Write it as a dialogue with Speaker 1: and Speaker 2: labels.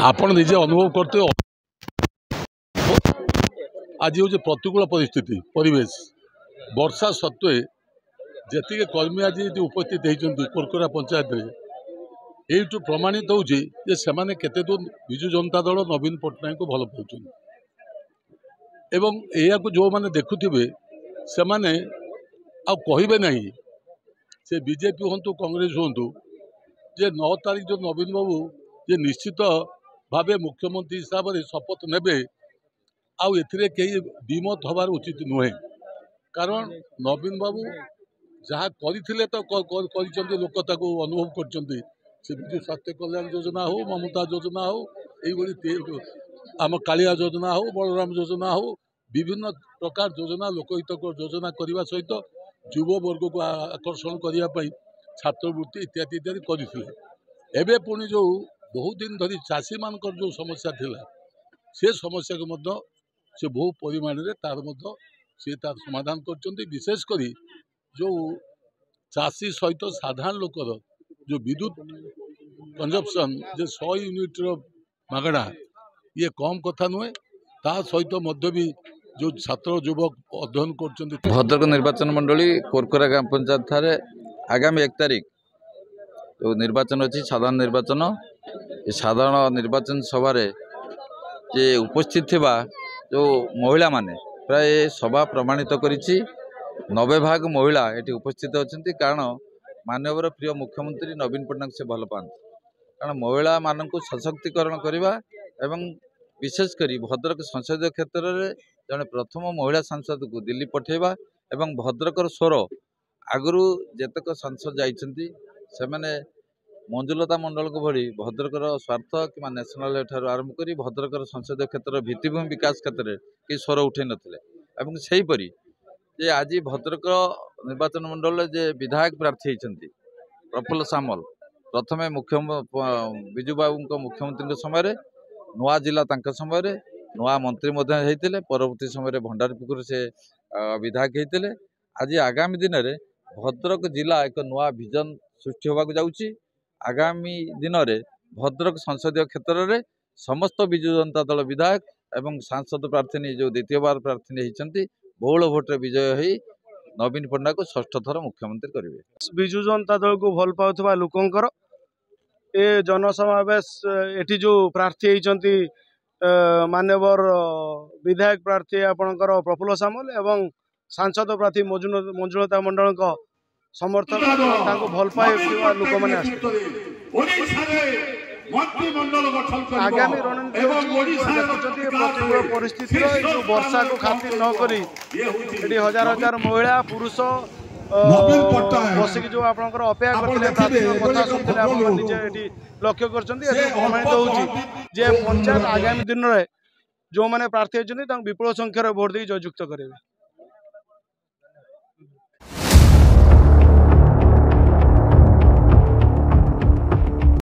Speaker 1: आपण निजे अनुभव करते आज हूँ प्रतिकूल परिस्थिति परिवेश वर्षा सत्वे जी कर्मी आज उपस्थित होती कोरकोरा पंचायत यू प्रमाणित होची केते दूर विजु जनता दल नवीन पट्टनायक को भल पाँच एवं या जो मैंने देखुवे से मैंने कहे ना से बीजेपी हूँ कांग्रेस हूँ जे 9 तारीख जो नवीन बाबू जे निश्चित भाव मुख्यमंत्री हिसाब से शपथ नेबे आउ एथिरे कई विमत हबार उचित नुहे कारण नवीन बाबू जहाँ करथिले तो लोक ताको अनुभव करछन्ती से विजु स्वास्थ्य कल्याण योजना हो ममता योजना हो यही आम कालिया योजना हो बलराम योजना हो विभिन्न प्रकार योजना लोकहितकर योजना करने सहित युव वर्ग को आकर्षण करने छात्रवृत्ति इत्यादि इत्यादि करते एवं पुणी जो बहुत दिन धरी चाषी मान जो समस्या थिला से समस्या को मध्य से बहु परिमाण में तार से तार समाधान करछन्ती विशेषकर जो चाषी सहित साधारण लोकर जो विद्युत कंजप्शन जो 100 यूनिट मागणा ये कम कथा नुहे ता सहित मध्य भी जो छात्र युवक अध्ययन कर
Speaker 2: भद्रक निर्वाचन मंडली कोरकोरा ग्राम पंचायत ठारे आगामी 1 तारिख जो निर्वाचन अच्छी साधारण निर्वाचन ये साधारण निर्वाचन सभा जे उपस्थित थिबा जो महिला माने प्राय सभा प्रमाणित करिछि 90 भाग महिला ये उपस्थित अच्छा कारण मानवर प्रिय मुख्यमंत्री नवीन पट्टनायक से भल पाते कारण महिला मान को सशक्तिकरण करवा एवं विशेषकर भद्रक संसदीय क्षेत्र में जड़े प्रथम महिला सांसद को दिल्ली पठेबा एवं भद्रकर स्वर आगु जेतक सांसद जाइछन्ति से माने मंजुलता मंडल को भली भद्रकर स्वार्थ कि नेशनल ठार आरंभ कर भद्रकर संसदीय क्षेत्र भित्तिभूमि विकास क्षेत्र में कि स्वर उठे नथिले सेहीपरि जे आज भद्रक निर्वाचन मंडल जे विधायक प्रार्थी होती प्रफुल्ल सामल प्रथमे मुख्य विजु बाबू मुख्यमंत्री समय नुआ जिला समय नुआ मंत्री होते परवर्ती समय भंडारीपुर से विधायक होते आज आगामी दिन में भद्रक जिला एक नुआ विजन सृष्टि होगा जाऊँगी आगामी दिन में भद्रक संसदीय क्षेत्र में समस्त विजु जनता दल विधायक एवं सांसद प्रार्थी जो द्वितीय बार प्रार्थी होती बहुल भोट्रे विजय हो नवीन पट्टनायक को 6ठ थर मुख्यमंत्री करेंगे।
Speaker 3: विजु जनता दल को भल पाउथबा लोकंकर ए जनसमावेश एठी जो प्रार्थी होती मान्यवर विधायक प्रार्थी आपणकर प्रफुल्ल सामल एवं सांसद प्रार्थी मंजुलता मंडल समर्थक भल पाए लोक मैंने आगामी रणनीति प्रतिकूल परिस्थिति जो वर्षा को खातिर न करी हजार हजार महिला पुरुष बसिक जो आपंकर अपेक्षा करते निजे लक्ष्य प्रमाणित होची पंचायत आगामी दिन में जो मैंने प्रार्थी होती विपुल संख्यार भोट दे जययुक्त करेंगे।